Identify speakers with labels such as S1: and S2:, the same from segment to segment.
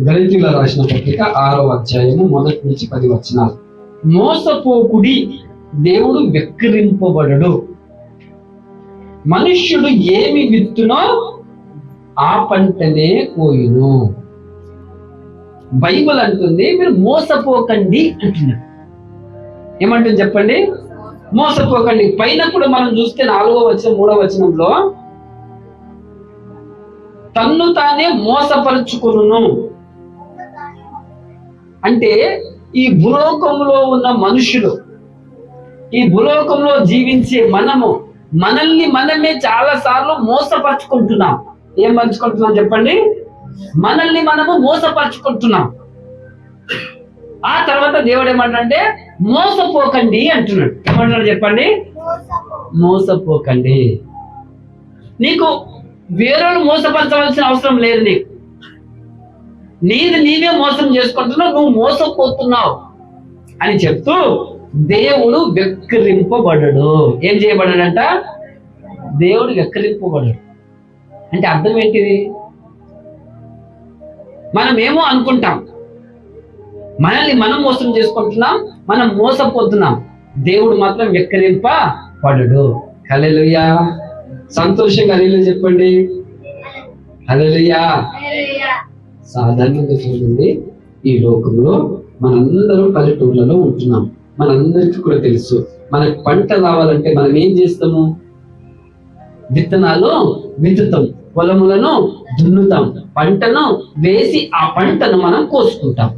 S1: గళతీయులకు రాసిన పత్రిక 6వ అధ్యాయము 1 నుంచి 10 వచనాలు. మోసపోకుడి, దేవుడు వెక్కిరింపబడడు. మనుష్యుడు ఏమి విత్తునో ఆ పంటనే కోయును. బైబిల్ అంటుంది మీరు మోసపోకండి అంటున్నారు. ఏమంటుంది చెప్పండి? మోసపోకండి. పైన కూడా మనం చూస్తే 4వ వచనం 3వ వచనంలో తన్ను తానే మోసపరుచుకును అంటే ఈ భూలోకంలో ఉన్న మనుషులు, ఈ భూలోకంలో జీవించే మనల్ని మనమే చాలా సార్లు మోసపరుచుకుంటున్నాం. ఏం పరుచుకుంటున్నాం చెప్పండి? మనల్ని మనము మోసపరుచుకుంటున్నాం. ఆ తర్వాత దేవుడు ఏమంటాడంటే మోసపోకండి అంటున్నాడు. ఏమంటున్నాడు చెప్పండి? మోసపోకండి. నీకు వేరేలు మోసపరచవలసిన అవసరం లేదు. నీది నీవే మోసం చేసుకుంటున్నావు, నువ్వు మోసపోతున్నావు అని చెప్తూ దేవుడు వెక్కిరింపబడడు. ఏం చేయబడ్డాడంట? దేవుడు వెక్కిరింపబడడు. అంటే అర్థం ఏంటిది? మనమేమో అనుకుంటాం, మనల్ని మనం మోసం చేసుకుంటున్నాం, మనం మోసపోతున్నాం. దేవుడు మాత్రం వెక్కిరింపబడడు. హల్లెలూయా. సంతోషంగా హల్లెలూయా చెప్పండి. హల్లెలూయా. సాధారణంగా చూడండి, ఈ లోకంలో మనందరం పల్లెటూర్లలో ఉంటున్నాం. మనందరికీ కూడా తెలుసు, మనకు పంట రావాలంటే మనం ఏం చేస్తాము? విత్తనాలు విత్తుతాం, పొలములను దున్నుతాం, పంటను వేసి ఆ పంటను మనం కోసుకుంటాం.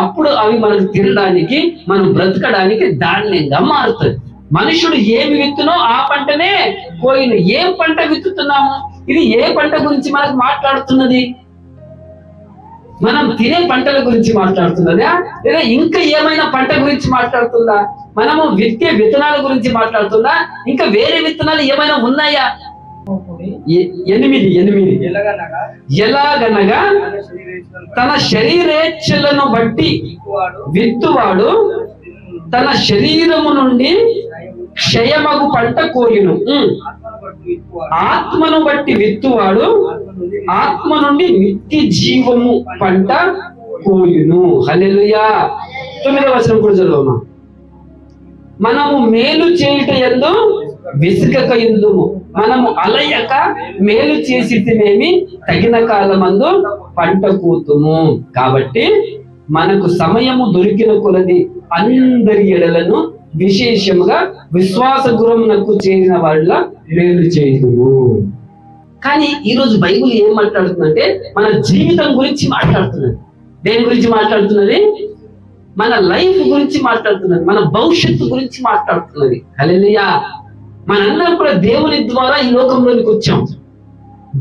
S1: అప్పుడు అవి మనకు తినడానికి, మనం బ్రతకడానికి ధాన్యంగా మారుతుంది. మనుషుడు ఏమి విత్తునో ఆ పంటనే కోయును. ఏం పంట విత్తుతున్నాము? ఇది ఏ పంట గురించి మనకు మాట్లాడుతున్నది? మనం తినే పంటల గురించి మాట్లాడుతున్నదా, లేదా ఇంకా ఏమైనా పంట గురించి మాట్లాడుతుందా? మనము విత్తే విత్తనాల గురించి మాట్లాడుతుందా? ఇంకా వేరే విత్తనాలు ఏమైనా ఉన్నాయా? 8 ఎలాగనగా తన శరీరేచ్ఛలను బట్టి విత్తువాడు తన శరీరము నుండి క్షయమగు పంట కోయును. ఆత్మను బట్టి విత్తువాడు ఆత్మ నుండి నిత్య జీవము పంట కోయును. హల్లెలూయా. 9వ వచనం కూడా చదవమా. మనము మేలు చేయుట యందు విసుగక యుందుము, మనము అలయక మేలు చేసితినేమి తగిన కాలమందు పంట కూతుము. కాబట్టి మనకు సమయము దొరికిన కొలది అందరి ఎడలను విశేషముగా విశ్వాస గురమునకు చేరిన వాళ్ళ మేలు చేయుదుము. కానీ ఈరోజు బైబిల్ ఏం మాట్లాడుతుందంటే మన జీవితం గురించి మాట్లాడుతున్నది. దేని గురించి మాట్లాడుతున్నది? మన లైఫ్ గురించి మాట్లాడుతున్నది, మన భవిష్యత్తు గురించి మాట్లాడుతున్నది. హల్లెలూయా. మనందరం కూడా దేవుని ద్వారా ఈ లోకంలోనికి వచ్చాం.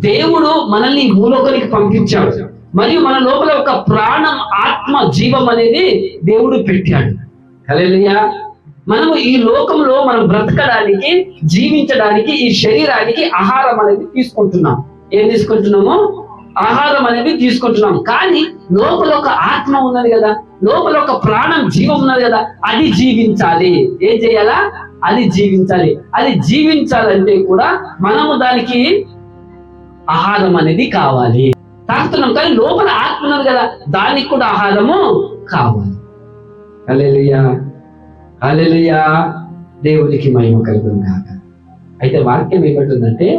S1: దేవుడు మనల్ని ఈ భూలోకానికి పంపించాడు. మరియు మన లోపల ఒక ప్రాణం, ఆత్మ, జీవం అనేది దేవుడు పెట్టాడు. హల్లెలూయా. మనము ఈ లోకంలో మనం బ్రతకడానికి, జీవించడానికి ఈ శరీరానికి ఆహారం అనేది తీసుకుంటున్నాం. ఏం తీసుకుంటున్నాము? ఆహారం అనేది తీసుకుంటున్నాం. కానీ లోపల ఒక ఆత్మ ఉన్నది కదా, లోపల ఒక ప్రాణం, జీవం ఉన్నది కదా, అది జీవించాలి. ఏం చేయాలా? అది జీవించాలి. అది జీవించాలంటే కూడా మనము దానికి ఆహారం అనేది కావాలి. తాగుతున్నాం కానీ లోపల ఆత్మ ఉన్నది కదా, దానికి కూడా ఆహారము కావాలి. హల్లెలూయా. హల్లెలూయా. దేవునికి మహిమ కలుగును గాక. అయితే వాక్యం ఏమంటుందంటే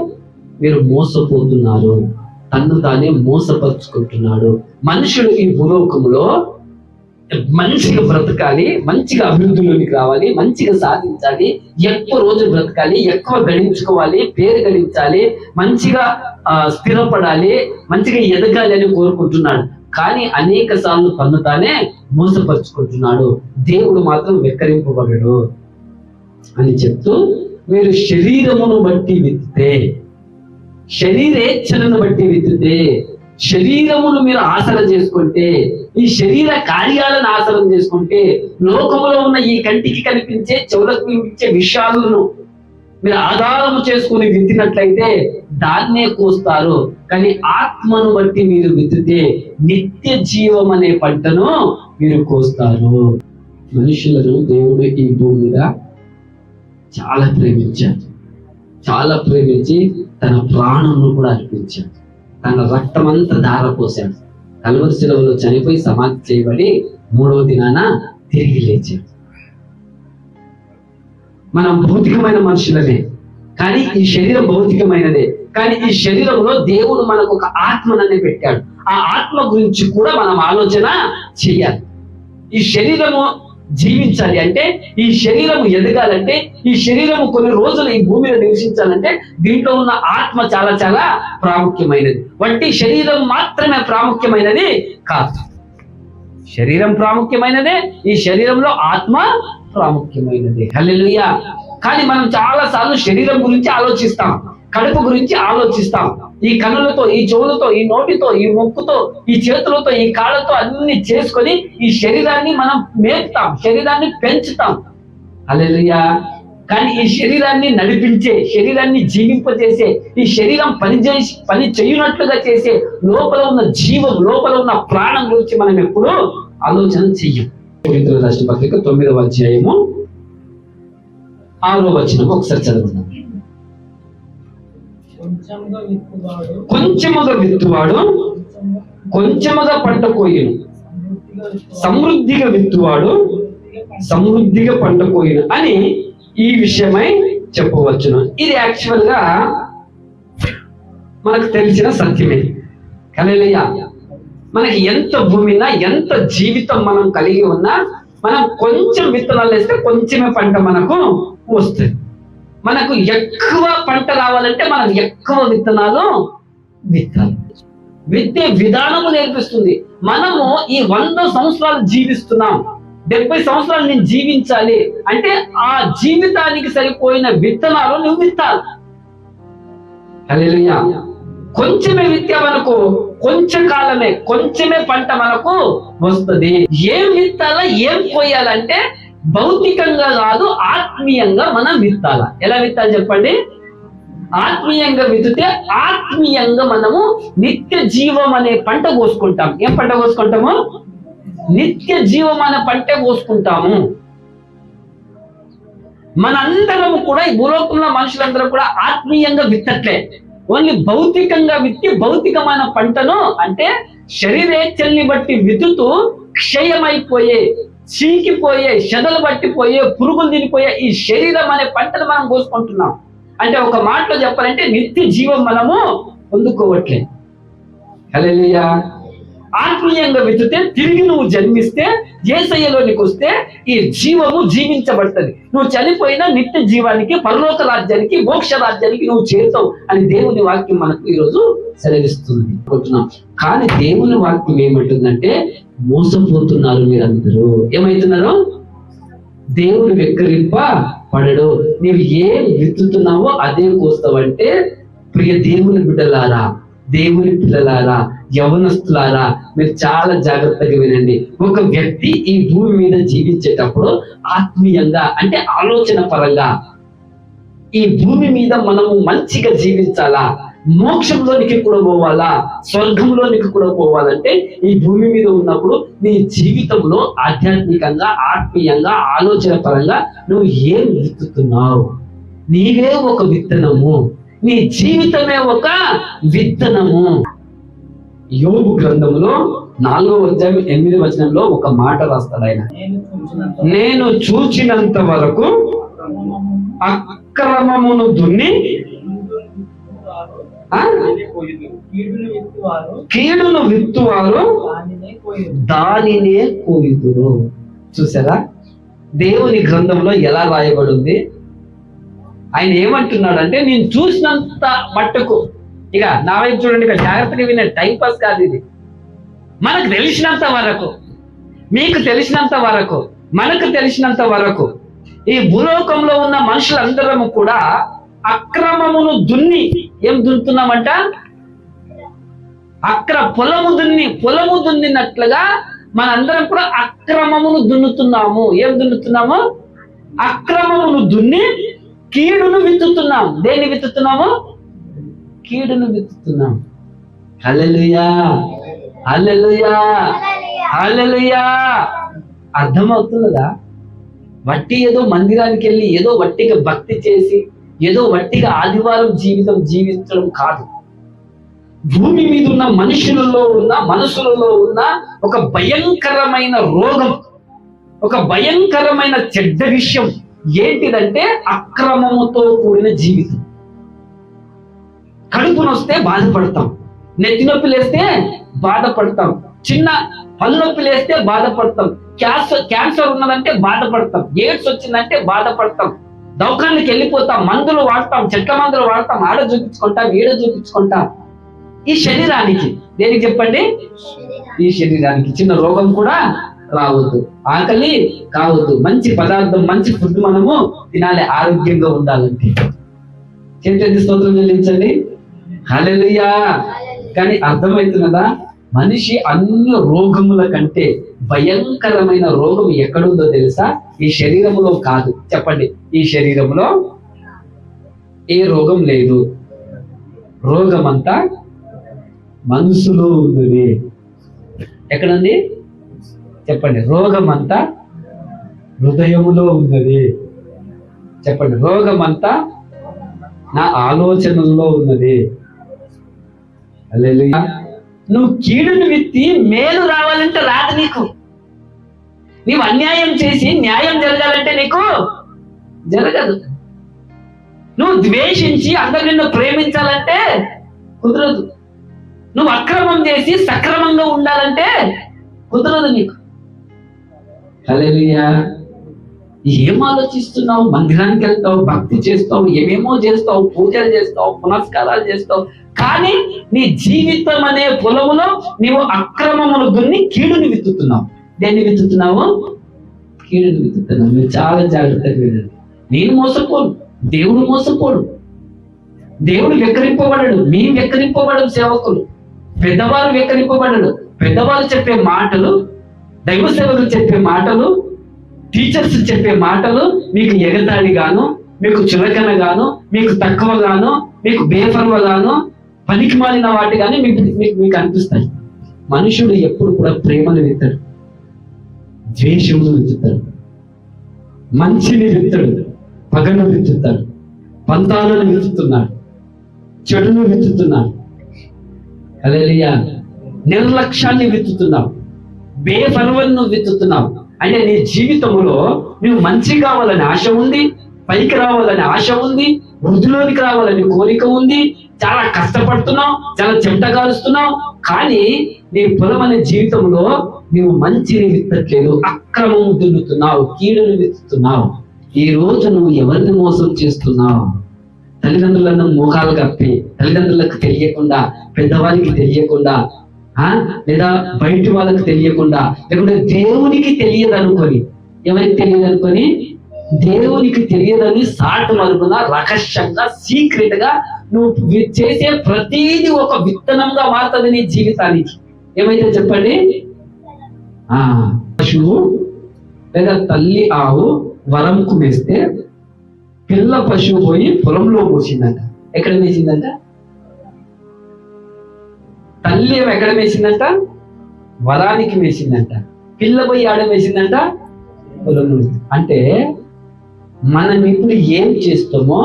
S1: మీరు మోసపోతున్నారు, తన్ను తానే మోసపరుచుకుంటున్నాడు. మనుషులు ఈ భూలోకంలో మంచిగా బ్రతకాలి, మంచిగా అభివృద్ధిలోనికి రావాలి, మంచిగా సాధించాలి, ఎక్కువ రోజులు బ్రతకాలి, ఎక్కువ గడించుకోవాలి, పేరు గడించాలి, మంచిగా స్థిరపడాలి, మంచిగా ఎదగాలి అని కోరుకుంటున్నాడు. కానీ అనేక సార్లు తను తానే మోసపరుచుకుంటున్నాడు. దేవుడు మాత్రం వెక్కరింపబడడు అని చెప్తూ, మీరు శరీరమును బట్టి విత్తితే, శరీరేచ్ఛలను బట్టి విత్తితే, శరీరమును మీరు ఆసర చేసుకుంటే, ఈ శరీర కార్యాలను ఆసరం చేసుకుంటే, లోకములో ఉన్న ఈ కంటికి కనిపించే, చెవులకు వినిపించే విషయాలను మీరు ఆధారము చేసుకుని విత్తినట్లయితే దాన్నే కోస్తారు. కానీ ఆత్మను బట్టి మీరు విత్తితే నిత్య జీవం అనే పంటను మీరు కోస్తారు. మనుషులను దేవుడు ఈ భూమి మీద చాలా ప్రేమించాడు. చాలా ప్రేమించి తన ప్రాణంను కూడా అర్పించాడు. తన రక్తమంతా ధారపోసాడు. కల్వరి శిలువలో చనిపోయి సమాధి చేయబడి 3వ దినాన తిరిగి లేచాడు. మనం భౌతికమైన మనుషులమే, కానీ ఈ శరీరం భౌతికమైనదే. కానీ ఈ శరీరంలో దేవుడు మనకు ఒక ఆత్మననే పెట్టాడు. ఆ ఆత్మ గురించి కూడా మనం ఆలోచన చేయాలి. ఈ శరీరము జీవించాలి అంటే, ఈ శరీరము ఎదగాలంటే, ఈ శరీరము కొన్ని రోజులు ఈ భూమి మీద నివసించాలంటే దీంట్లో ఉన్న ఆత్మ చాలా చాలా ప్రాముఖ్యమైనది. వంటి శరీరం మాత్రమే ప్రాముఖ్యమైనది కాదు. శరీరం ప్రాముఖ్యమైనదే, ఈ శరీరంలో ఆత్మ ప్రాముఖ్యమైనది. హల్లెలూయా. కానీ మనం చాలా సార్లు శరీరం గురించి ఆలోచిస్తాం, కడుపు గురించి ఆలోచిస్తాం. ఈ కన్నులతో, ఈ చెవులతో, ఈ నోటితో, ఈ ముక్కుతో, ఈ చేతులతో, ఈ కాళ్ళతో అన్ని చేసుకొని ఈ శరీరాన్ని మనం మేపుతాం, శరీరాన్ని పెంచుతాం. హల్లెలూయా. కానీ ఈ శరీరాన్ని నడిపించే, శరీరాన్ని జీవింపజేసే, ఈ శరీరం పని చేయునట్లుగా చేసే లోపల ఉన్న జీవం, లోపల ఉన్న ప్రాణం గురించి మనం ఎప్పుడూ ఆలోచన చెయ్యం. కొరింథీయులకు రాసిన పత్రిక 9వ అధ్యాయము 6వ వచనం ఒకసారి చదువుదాం. కొంచెముగా విత్తువాడు కొంచెముగా పంట కోయును, సమృద్ధిగా విత్తువాడు సమృద్ధిగా పంట కోయును అని ఈ విషయమై చెప్పవచ్చును. ఇది యాక్చువల్ గా మనకు తెలిసిన సత్యమే. హల్లెలూయా. మనకి ఎంత భూమినా, ఎంత జీవితం మనం కలిగి ఉన్నా, మనం కొంచెం విత్తనాలు వేస్తే కొంచెమే పంట మనకు వస్తుంది. మనకు ఎక్కువ పంట రావాలంటే మనం ఎక్కువ విత్తనాలు విత్తాలి. విత్తే విధానము నేర్పిస్తుంది. మనము ఈ 100 సంవత్సరాలు జీవిస్తున్నాం, 70 సంవత్సరాలు నేను జీవించాలి అంటే ఆ జీవితానికి సరిపోయిన విత్తనాలు నువ్వు విత్తాలి. హల్లెలూయా. కొంచెమే విత్తామనుకో, కొంచెం కాలమే, కొంచెమే పంట మనకు వస్తుంది. ఏం విత్తాలా, ఏం పోయాలంటే భౌతికంగా కాదు, ఆత్మీయంగా మనం విత్తాలా. ఎలా విత్తాలి చెప్పండి? ఆత్మీయంగా విత్తితే ఆత్మీయంగా మనము నిత్య జీవం అనే పంట కోసుకుంటాం. ఏం పంట కోసుకుంటాము? నిత్య జీవం అనే పంట కోసుకుంటాము. మనందరము కూడా, ఈ భూలోకంలో మనుషులందరూ కూడా ఆత్మీయంగా విత్తట్లే, ఓన్లీ భౌతికంగా విత్తి భౌతికమైన పంటను, అంటే శరీరేచ్ఛల్ని బట్టి విత్తుతూ క్షయమైపోయే, చీకిపోయే, చెదలు పట్టిపోయే, పురుగులు తినిపోయే ఈ శరీరం అనే పంటను మనం కోసుకుంటున్నాం. అంటే ఒక మాటలో చెప్పాలంటే నిత్య జీవం మనము పొందుకోవట్లేదు. హల్లెలూయా. ఆత్మీయంగా విత్తితే తిరిగి నువ్వు జన్మిస్తే, యేసయ్యలోనికి వస్తే ఈ జీవము జీవించబడుతుంది. నువ్వు చనిపోయినా నిత్య జీవానికి, పరలోక రాజ్యానికి, మోక్ష రాజ్యానికి నువ్వు చేరుతావు అని దేవుని వాక్యం మనకు ఈరోజు సెలవిస్తుంది. కానీ దేవుని వాక్యం ఏమంటుందంటే, మోసపోతున్నారు మీరందరూ. ఏమైతున్నారు? దేవుడు వెక్కరింప పడడు. నీవు ఏం విత్తుతున్నావో అదే కోస్తావంటే, ప్రియ దేవుని బిడ్డలారా, దేవుని పిల్లలారా, యవనస్తులారా, మీరు చాలా జాగ్రత్తగా వినండి. ఒక వ్యక్తి ఈ భూమి మీద జీవించేటప్పుడు ఆత్మీయంగా, అంటే ఆలోచన పరంగా ఈ భూమి మీద మనము మంచిగా జీవించాలా, మోక్షంలోనికి కూడా పోవాలా, స్వర్గంలోనికి కూడా పోవాలంటే ఈ భూమి మీద ఉన్నప్పుడు నీ జీవితంలో ఆధ్యాత్మికంగా, ఆత్మీయంగా, ఆలోచన పరంగా నువ్వు ఏం విత్తుతున్నావు? నీవే ఒక విత్తనము, నీ జీవితమే ఒక విత్తనము. యోబు గ్రంథంలో 4వ అధ్యాయం 8వ వచనంలో ఒక మాట రాస్తాడు ఆయన. నేను చూచినంత వరకు అక్రమమును దున్ని కీడును విత్తువారు దానినే కోయుదురు. చూసారా దేవుని గ్రంథంలో ఎలా రాయబడింది? ఆయన ఏమంటున్నాడంటే, నేను చూసినంత మట్టుకు, ఇక నా వైపు చూడండి, ఇక జాగ్రత్తగా వినే, టైం పాస్ కాదు ఇది. మనకు తెలిసినంత వరకు, మీకు తెలిసినంత వరకు, మనకు తెలిసినంత వరకు ఈ భూలోకంలో ఉన్న మనుషులందరము కూడా అక్రమమును దున్ని, ఏం దున్నుతున్నామంట? పొలము దున్నినట్లుగా మనందరం కూడా అక్రమమును దున్నుతున్నాము. ఏం దున్నుతున్నాము? అక్రమమును దున్ని కీడును విత్తుతున్నాం. దేన్ని విత్తుతున్నాము? కీడును విత్తుతున్నాం. హల్లెలూయా, హల్లెలూయా, హల్లెలూయా. అర్థమవుతున్నదా? వట్టి ఏదో మందిరానికి వెళ్ళి ఏదో వట్టిగా భక్తి చేసి ఏదో వట్టిగా ఆదివారం జీవితం జీవించడం కాదు. భూమి మీద ఉన్న మనుషులలో ఉన్న మనసులలో ఉన్న ఒక భయంకరమైన రోగం, ఒక భయంకరమైన చెడ్డ విషయం ఏంటిదంటే అక్రమముతో కూడిన జీవితం. కడుపు నొస్తే బాధపడతాం, నెత్తి నొప్పి లేస్తే బాధపడతాం, చిన్న పళ్ళు నొప్పి లేస్తే బాధపడతాం, క్యాన్సర్ ఉన్నదంటే బాధపడతాం, ఎయిడ్స్ వచ్చిందంటే బాధపడతాం, దవాఖానకి వెళ్ళిపోతాం, మందులు వాడతాం, చెట్ల మందులు వాడతాం, ఆడ చూపించుకుంటాం, ఈడ చూపించుకుంటాం. ఈ శరీరానికి, దేనికి చెప్పండి? ఈ శరీరానికి చిన్న రోగం కూడా రావద్దు, ఆకలి కావద్దు, మంచి పదార్థం, మంచి ఫుడ్ మనము తినాలి ఆరోగ్యంగా ఉండాలంటే. చేతి స్తోత్రం చెల్లించండి, హల్లెలూయా. కానీ అర్థమవుతున్నదా? మనిషి అన్ని రోగముల కంటే భయంకరమైన రోగం ఎక్కడుందో తెలుసా? ఈ శరీరములో కాదు. చెప్పండి, ఈ శరీరములో ఏ రోగం లేదు, రోగం అంతా మనసులో ఉన్నది. ఎక్కడండి? చెప్పండి, రోగం అంతా హృదయములో ఉన్నది. చెప్పండి, రోగం అంతా నా ఆలోచనల్లో ఉన్నది. హల్లెలూయా. నువ్వు కీడును విత్తి మేలు రావాలంటే రాదు నీకు. నీవు అన్యాయం చేసి న్యాయం జరగాలంటే నీకు జరగదు. నువ్వు ద్వేషించి అందరు నిన్ను ప్రేమించాలంటే కుదరదు. నువ్వు అక్రమం చేసి సక్రమంగా ఉండాలంటే కుదరదు నీకు. హల్లెలూయా. ఏం ఆలోచిస్తున్నావు? మందిరానికి వెళ్తావు, భక్తి చేస్తావు, ఏమేమో చేస్తావు, పూజలు చేస్తావు, పునస్కారాలు చేస్తావు, కానీ నీ జీవితం అనే పొలములో నీవు అక్రమమును దున్ని కీడుని విత్తుతున్నావు. దేన్ని విత్తుతున్నావు? కీడుని విత్తుతున్నావు. మీరు చాలా జాగ్రత్తగా వినండి. నేను మోసపోను, దేవుడు మోసపోడు. దేవుడు వెక్కరింపబడడు, మేము వెక్కరింపబడడు. సేవకులు, పెద్దవారు వెక్కరింపబడడు. పెద్దవారు చెప్పే మాటలు, దైవ సేవకులు చెప్పే మాటలు, టీచర్స్ చెప్పే మాటలు మీకు ఎగతాళిగాను, మీకు చులకనగాను, మీకు తక్కువగాను, మీకు బేఫర్వగాను, పనికి మాలిన వాటి కానీ మీకు అనిపిస్తాయి. మనుషుడు ఎప్పుడు కూడా ప్రేమను విత్తాడు, ద్వేషమును విత్తుతాడు, మంచిని విత్తాడు, పగను విత్తుతాడు, పంతాలను విత్తుతున్నాడు, చెడును విత్తుతున్నాడు. హల్లెలూయా. నిర్లక్ష్యాన్ని విత్తుతున్నావు, బేఫర్వను విత్తుతున్నావు. అంటే నీ జీవితంలో నువ్వు మంచి కావాలని ఆశ ఉంది, పైకి రావాలని ఆశ ఉంది, వృద్ధిలోనికి రావాలని కోరిక ఉంది, చాలా కష్టపడుతున్నావు, చాలా చెమట కాలుస్తున్నావు, కానీ నీ పొలం అనే జీవితంలో నువ్వు మంచిని విత్తట్లేదు, అక్రమం దున్నుతున్నావు, కీడును విత్తుతున్నావు. ఈ రోజు నువ్వు ఎవరిని మోసం చేస్తున్నావు? తల్లిదండ్రులను మోకాలు కప్పి, తల్లిదండ్రులకు తెలియకుండా, పెద్దవారికి తెలియకుండా, లేదా బయట వాళ్ళకి తెలియకుండా, లేకుంటే దేవునికి తెలియదు అనుకొని, ఎవరికి తెలియదు అనుకొని, దేవునికి తెలియదని సాటు మరుగున రహస్యంగా సీక్రెట్ గా నువ్వు చేసే ప్రతిదీ ఒక విత్తనంగా మారుతుంది నీ జీవితానికి. ఏమైతే చెప్పండి? పశువు లేదా తల్లి ఆవు వరంకు వేస్తే పిల్ల పశువు పోయి పొలంలో పోసిందంట. ఎక్కడ వేసిందంట? తల్లి ఎక్కడ వేసిందంట? వరానికి వేసిందంట. పిల్ల పోయి ఆడ వేసిందంట? పొలంలో. అంటే మనం ఇప్పుడు ఏం చేస్తామో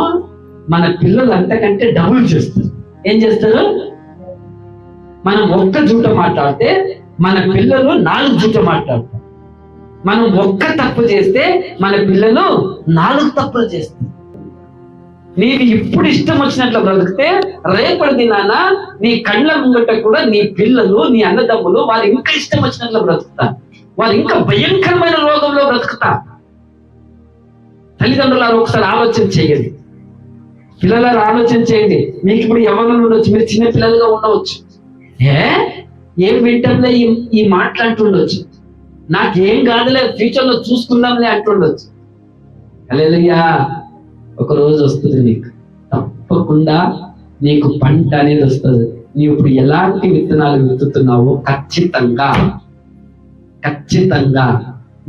S1: మన పిల్లలు అంతకంటే డబుల్ చేస్తారు. ఏం చేస్తారు? మనం ఒక్క జూట మాట్లాడితే మన పిల్లలు 4 జూట మాట్లాడతారు. మనం ఒక్క తప్పు చేస్తే మన పిల్లలు 4 తప్పులు చేస్తారు. నీకు ఇప్పుడు ఇష్టం వచ్చినట్లు బ్రతికితే రేపటి దినాన నీ కళ్ళ ముంగట కూడా నీ పిల్లలు, నీ అన్నదమ్ములు వారు ఇంకా ఇష్టం వచ్చినట్లు బ్రతుకుతారు. వారు ఇంకా భయంకరమైన రోగంలో బ్రతుకుతారు. తల్లిదండ్రులారు ఒకసారి ఆలోచన చేయండి, పిల్లలారు ఆలోచన చేయండి. మీకు ఇప్పుడు ఎవరు ఉండొచ్చు, మీరు చిన్న పిల్లలుగా ఉండవచ్చు. ఏం వింటంలే ఈ మాట్లాడుతుండొచ్చు, నాకేం కాదులే ఫ్యూచర్ లో చూసుకుందాంలే అంటుండొచ్చు. హల్లెలూయా. ఒక రోజు వస్తుంది నీకు, తప్పకుండా నీకు పంట అనేది వస్తుంది. నీవు ఇప్పుడు ఎలాంటి విత్తనాలు విత్తుతున్నావో ఖచ్చితంగా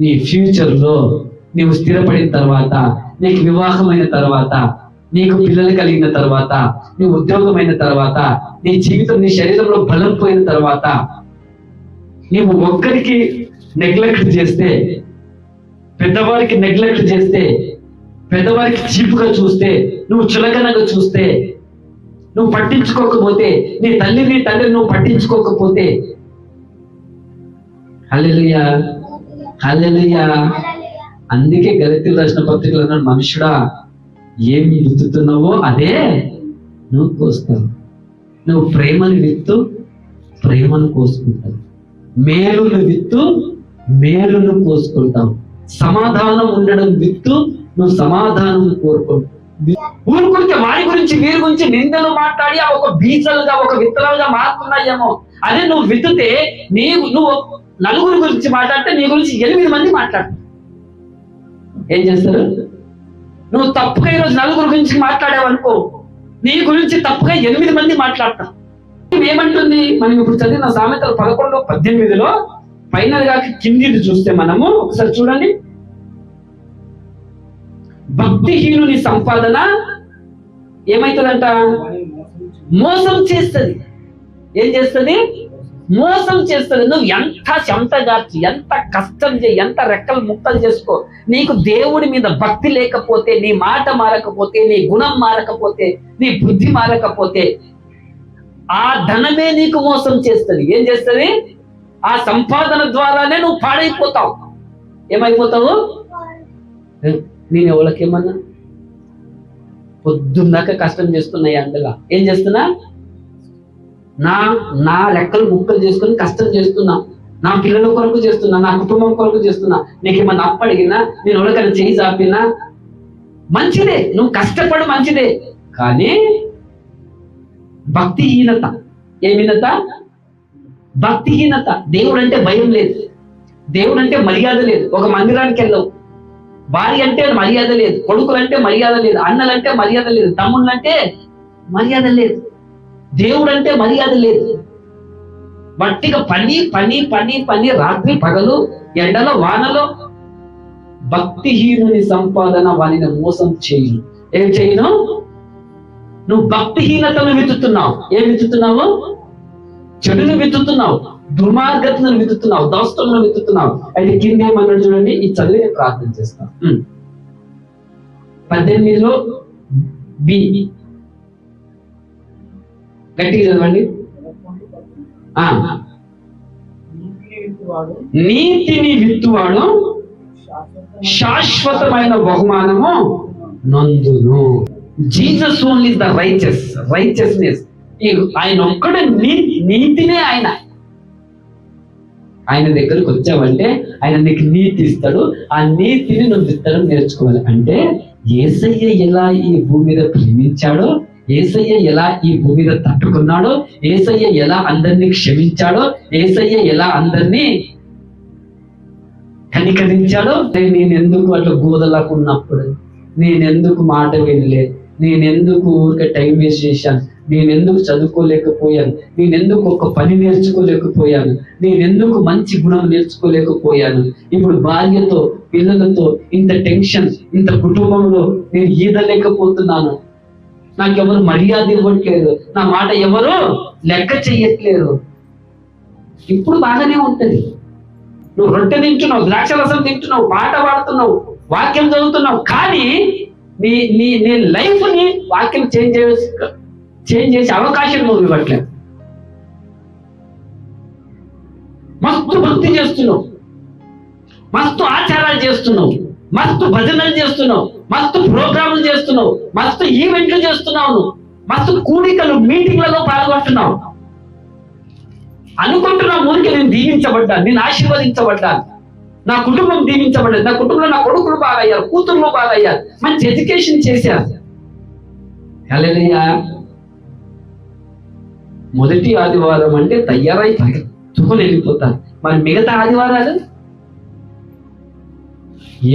S1: నీ ఫ్యూచర్ లో నీవు స్థిరపడిన తర్వాత, నీకు వివాహమైన తర్వాత, నీకు పిల్లలు కలిగిన తర్వాత, నీ ఉద్యోగమైన తర్వాత, నీ జీవితం, నీ శరీరంలో బలం పోయిన తర్వాత, నీవు ఒక్కరికి నెగ్లెక్ట్ చేస్తే, పెద్దవారికి నెగ్లెక్ట్ చేస్తే, పెద్దవారికి చీపుగా చూస్తే, నువ్వు చులకనగా చూస్తే, నువ్వు పట్టించుకోకపోతే, నీ తండ్రిని నువ్వు పట్టించుకోకపోతే, హల్లెలూయా హల్లెలూయా. అందుకే గలతీయులకు రాసిన పత్రికలో అన్నాడు, మనుషుడా ఏమి విత్తుతున్నావో అదే నువ్వు కోస్తావు. నువ్వు ప్రేమను విత్తు, ప్రేమను కోసుకుంటావు. మేలును విత్తు, మేలును కోసుకుంటావు. సమాధానం ఉండడం విత్తు, నువ్వు సమాధానం కోరుకుంటావు. ఊరి గురించి, వారి గురించి, వీరి గురించి నిందలు మాట్లాడి అవి ఒక బీజాలుగా, ఒక విత్తనాలుగా మారుతున్నాయేమో. అదే నువ్వు విత్తుతే, నువ్వు నలుగురి గురించి మాట్లాడితే నీ గురించి 8 మంది మాట్లాడతారు. ఏం చేస్తారు? నువ్వు తప్పుగా ఈరోజు నలుగురు గురించి మాట్లాడావనుకో, నీ గురించి తప్పుగా 8 మంది మాట్లాడతారు. ఏమంటుంది? మనం ఇప్పుడు చదివిన సామెతలు 11:18 ఫైనల్ కిందిది చూస్తే మనము ఒకసారి చూడండి. భక్తిహీనుని సంపాదన ఏమైతుందంట? మోసం చేస్తుంది. ఏం చేస్తుంది? మోసం చేస్తుంది. నువ్వు ఎంత చెమటగార్చి, ఎంత కష్టం చేయి, ఎంత రెక్కలు ముక్కలు చేసుకో, నీకు దేవుడి మీద భక్తి లేకపోతే, నీ మాట మారకపోతే, నీ గుణం మారకపోతే, నీ బుద్ధి మారకపోతే, ఆ ధనమే నీకు మోసం చేస్తుంది. ఏం చేస్తుంది? ఆ సంపాదన ద్వారానే నువ్వు పాడైపోతావు. ఏమైపోతావు? నేను ఎవరికేమన్నా పొద్దున్నాక కష్టం చేస్తున్నాయి అందులో. ఏం చేస్తున్నా? నా లెక్కలు ముక్కలు చేసుకుని కష్టం చేస్తున్నా, నా పిల్లల కొరకు చేస్తున్నా, నా కుటుంబం కొరకు చేస్తున్నా. నీకేమన్నా అప్పడిగినా, నేను ఎవరికైనా చేయి చాపినా మంచిదే, నువ్వు కష్టపడు మంచిదే. కానీ భక్తిహీనత. ఏమినత? భక్తిహీనత. దేవుడు అంటే భయం లేదు, దేవుడు అంటే మర్యాద లేదు. ఒక మందిరానికి వెళ్ళవు, భార్య అంటే మర్యాద లేదు, కొడుకులంటే మర్యాద లేదు, అన్నలంటే మర్యాద లేదు, తమ్ముళ్ళంటే మర్యాద లేదు. దేవుడు అంటే మర్యాద లేదు. వట్టిగా పని పని పని పని, రాత్రి పగలు, ఎండలో వానలో. భక్తిహీనుని సంపాదన వానిని మోసం చేయను. ఏం చేయను? నువ్వు భక్తిహీనతను విత్తుతున్నావు. ఏం విత్తుతున్నావు? చెడును విత్తుతున్నావు, దుర్మార్గతను విత్తుతున్నావు, దోస్తమును విత్తుతున్నావు. అయితే కింద ఏమన్నాడు చూడండి, ఈ చదివి ప్రార్థన చేస్తాం. 18 బి గట్టిగా చదవండి. నీతిని విత్తువాడు శాశ్వతమైన బహుమానము నందును. Jesus only the righteousness. ఆయన ఒక్కడే నీతినే. ఆయన దగ్గరకు వచ్చావంటే ఆయన నీకు నీతి ఇస్తాడు. ఆ నీతిని నువ్వు విత్తడం నేర్చుకోవాలి. అంటే యేసయ్య ఎలా ఈ భూమి మీద ప్రేమించాడో, యేసయ్య ఎలా ఈ భూమి మీద తట్టుకున్నాడో, యేసయ్య ఎలా అందరినీ క్షమించాడో, యేసయ్య ఎలా అందరినీ కనికరించాడో. నేనెందుకు అట్లా గోదలాకున్నప్పుడు, నేనెందుకు మాట వినలేదు, నేనెందుకు ఊరికే టైం వేస్ట్ చేశాను, నేనెందుకు చదువుకోలేకపోయాను, నేనెందుకు ఒక పని నేర్చుకోలేకపోయాను, నేనెందుకు మంచి గుణం నేర్చుకోలేకపోయాను, ఇప్పుడు భార్యతో పిల్లలతో ఇంత టెన్షన్, ఇంత కుటుంబంలో నేను ఈదలేకపోతున్నాను, నాకెవరు మర్యాద ఇవ్వట్లేదు, నా మాట ఎవరు లెక్క చెయ్యట్లేరు. ఇప్పుడు బాగానే ఉంటది. నువ్వు రొట్టె తింటున్నావు, ద్రాక్షరసం తింటున్నావు, పాట పాడుతున్నావు, వాక్యం చదువుతున్నావు, కానీ నీ లైఫ్ ని వాక్యం చేంజ్ చేసే అవకాశం నువ్వు ఇవ్వట్లేదు. మస్తు భక్తి చేస్తున్నావు, మస్తు ఆచారాలు చేస్తున్నావు, మస్తు భజనలు చేస్తున్నావు, మస్తు ప్రోగ్రాములు చేస్తున్నావు, మస్తు ఈవెంట్లు చేస్తున్నావు, మస్తు కూడికలు మీటింగ్లలో పాల్గొంటున్నావు. అనుకుంటున్నావు ఊరికి నేను దీవించబడ్డాను, నేను ఆశీర్వదించబడ్డాను, నా కుటుంబం దీవించబడ్డది, నా కుటుంబంలో నా కొడుకులు బాగయ్యారు, కూతుర్లు బాగయ్యారు, మంచి ఎడ్యుకేషన్ చేశారు. హల్లెలూయా. మొదటి ఆదివారం అంటే తయారై పరిగెత్తుకొని వెళ్ళిపోతారు. మరి మిగతా ఆదివారాలు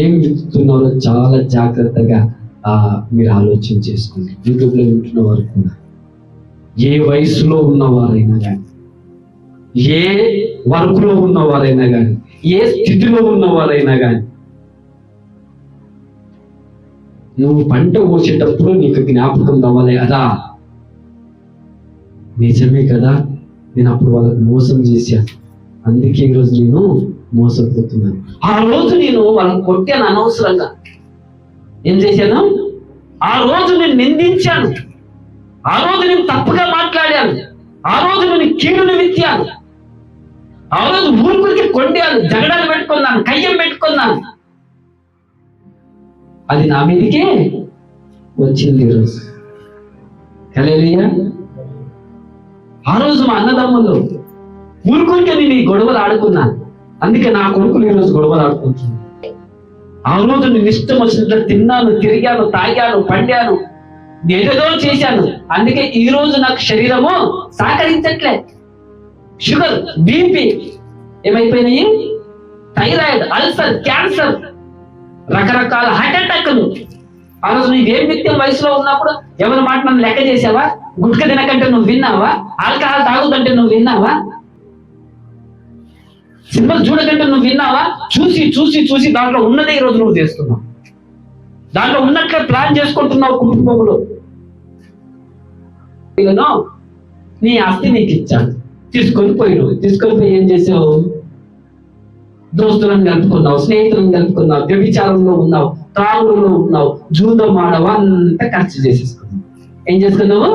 S1: ఏం విత్తుతున్నారో చాలా జాగ్రత్తగా మీరు ఆలోచన చేసుకోండి. యూట్యూబ్లో వింటున్న వారు కూడా, ఏ వయసులో ఉన్నవారైనా కానీ, ఏ వర్క్లో ఉన్నవారైనా కానీ, ఏ స్థితిలో ఉన్నవారైనా కానీ, నువ్వు పంట కోసేటప్పుడు నీకు జ్ఞాపకం కావాలి, అదా నిజమే కదా, నేను అప్పుడు వాళ్ళకి మోసం చేశాను, అందుకే ఈరోజు నేను మోసపోతున్నాను. ఆ రోజు నేను వాళ్ళని కొట్టాను అనవసరంగా. ఏం చేశాను? ఆ రోజు నేను నిందించాను, ఆ రోజు నేను తప్పుగా మాట్లాడాను, ఆ రోజు నేను కీడును విత్తాను, ఆ రోజు ఊరికి కొండాను, జగడాలు పెట్టుకున్నాను, కయ్యం పెట్టుకున్నాను. అది నా మీదకే వచ్చింది ఈరోజు. హల్లెలూయా. ఆ రోజు మా అన్నదమ్ములు ఊరుకుంటే నేను ఈ గొడవలు ఆడుకున్నాను, అందుకే నా కొడుకులు ఈరోజు గొడవలు ఆడుకుంటున్నాను. ఆ రోజు నేను ఇష్టం వచ్చినట్లు తిన్నాను, తిరిగాను, తాగాను, పండాను, ఏదేదో చేశాను. అందుకే ఈ రోజు నాకు శరీరము సహకరించట్లే. షుగర్, బీపీ ఏమైపోయినాయి, థైరాయిడ్, అల్సర్, క్యాన్సర్, రకరకాల హార్ట్ అటాక్లు. ఆ రోజు నీవేం వ్యక్తి వయసులో ఉన్నప్పుడు ఎవరి మాట నన్ను లెక్క చేసావా? గుట్క తినకంటే నువ్వు విన్నావా? ఆల్కహాల్ తాగుదంటే నువ్వు విన్నావా? సినిమాలు చూడకంటే నువ్వు విన్నావా? చూసి చూసి చూసి దాంట్లో ఉన్నదే ఈ రోజు నువ్వు చేస్తున్నావు, దాంట్లో ఉన్నట్లే ప్లాన్ చేసుకుంటున్నావు కుటుంబంలో. నీ ఆస్తి నీకు ఇచ్చాను, తీసుకొని పోయినావు. తీసుకొని పోయి ఏం చేసావు? దోస్తులను కలుపుకున్నావు, స్నేహితులను కలుపుకున్నావు, వ్యభిచారంలో ఉన్నావు, తాగుడులో ఉన్నావు, జూదం ఆడవు, అంతా ఖర్చు చేసేసుకున్నావు. ఏం చేసుకున్నావు?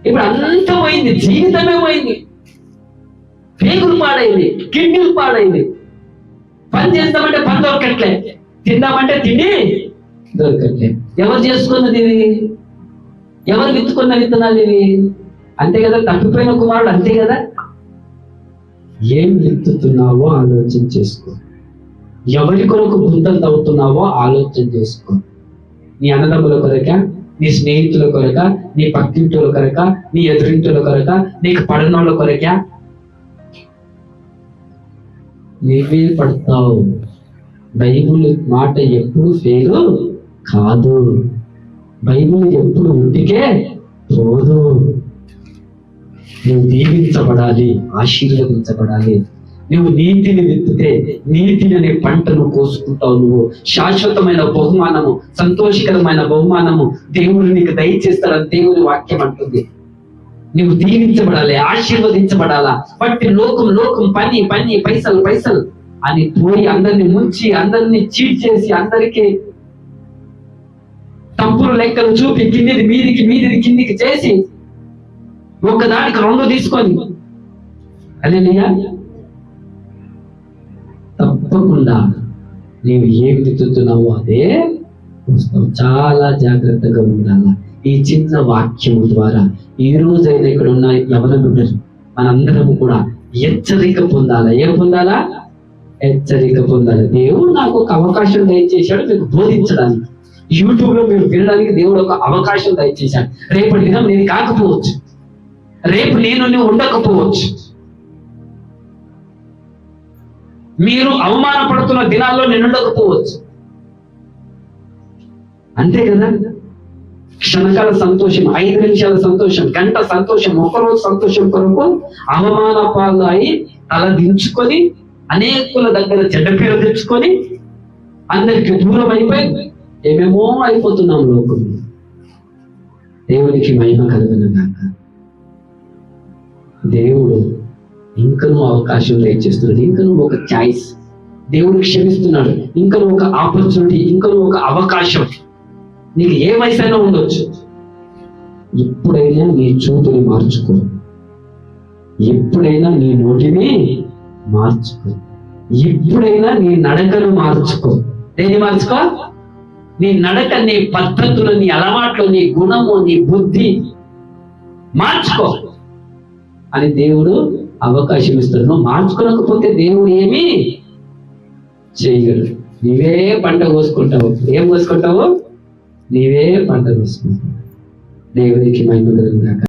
S1: ఇప్పుడు అంతా పోయింది, జీవితమే పోయింది. పేగులు పాడైంది, కిడ్నీలు పాడైంది. పని చేస్తామంటే పని దొరకట్లే, తిందామంటే తిండి దొరకట్లే. ఎవరు చేసుకున్నది ఇది? ఎవరు విత్తుకున్న విత్తనాలు ఇవి? అంతే కదా, తప్పిపోయిన కుమారుడు అంతే కదా. ఏం విత్తుతున్నావో ఆలోచన చేసుకో, ఎవరి కొరకు గుంతలు తవ్వుతున్నావో ఆలోచన చేసుకో. నీ అన్నదమ్ముల కొరక, నీ స్నేహితుల కొరక, నీ పక్కింటుల కొరక, నీ ఎదురింటుల కొరక, నీకు పడనోళ్ళ కొరక నీవే పడతావు. బైబిల్ మాట ఎప్పుడు ఫెయిల్ కాదు, బైబిల్ ఎప్పుడు ఉట్టికే పోదు. నువ్వు దీవించబడాలి, ఆశీర్వదించబడాలి. నువ్వు నీతిని విత్తితే నీతిని అనే పంటను కోసుకుంటావు. నువ్వు శాశ్వతమైన బహుమానము, సంతోషకరమైన బహుమానము దేవుడు నీకు దయచేస్తాడని దేవుని వాక్యం అంటుంది. నువ్వు దీవించబడాలి, ఆశీర్వదించబడాలా. బట్టి లోకం లోకం, పని పని, పైసలు పైసలు అని పోయి అందరిని ముంచి, అందరిని చీట్ చేసి, అందరికీ తప్పులు లెక్కలు చూపి కిందిది మీదికి, మీదిది కిందికి చేసి, ఒక్కదానికి రెండు తీసుకొని, హల్లెలూయా. తప్పకుండా నీవు ఏం విత్తుతున్నావో అదే వస్తావు. చాలా జాగ్రత్తగా ఉండాలా. ఈ చిన్న వాక్యము ద్వారా ఈ రోజైనా ఇక్కడ ఉన్న యవన బిడ్డలు మనందరం కూడా హెచ్చరిక పొందాలా. ఏం పొందాలా? హెచ్చరిక పొందాలి. దేవుడు నాకు ఒక అవకాశం దయచేశాడు మీకు బోధించడానికి. యూట్యూబ్ లో మీరు వినడానికి దేవుడు ఒక అవకాశం దయచేశాడు. రేపటి దినం నేను కాకపోవచ్చు, రేపు నేను ఉండకపోవచ్చు. మీరు అవమానపడుతున్న దినాల్లో నేను ఉండకపోవచ్చు. అంతే కదా. క్షణకాల సంతోషం, 5 నిమిషాల సంతోషం, గంట సంతోషం, ఒకరోజు సంతోషం కొరకు అవమాన పాలు అయి తల దించుకొని, అనేకుల దగ్గర చెడ్డ పేరు తెచ్చుకొని, అందరికి దూరం అయిపోయి ఏమేమో అయిపోతున్నాం లోకం. దేవునికి మహిమ కలుగును గాక. దేవుడు ఇంకనూ అవకాశం దయచేస్తున్నాడు, ఇంకనూ ఒక ఛాయిస్ దేవుడు క్షమిస్తున్నాడు, ఇంకనూ ఒక ఆపర్చునిటీ, ఇంకనూ ఒక అవకాశం. నీకు ఏ వయసైనా ఉండొచ్చు. ఎప్పుడైనా నీ చూపుని మార్చుకో, ఎప్పుడైనా నీ నోటిని మార్చుకో, ఎప్పుడైనా నీ నడకను మార్చుకో. దేన్ని మార్చుకో? నీ నడక, నీ పద్ధతులు, నీ అలవాట్లు, నీ గుణము, నీ బుద్ధి మార్చుకో అని దేవుడు అవకాశం ఇస్తాడు. నువ్వు మార్చుకోలేకపోతే దేవుడు ఏమీ చేయగలడు. నీవే పంట కోసుకుంటావు. ఏం కోసుకుంటావు? నీవే పంట కోసుకుంటావు. దేవునికి మహిమ కలుగును గాక.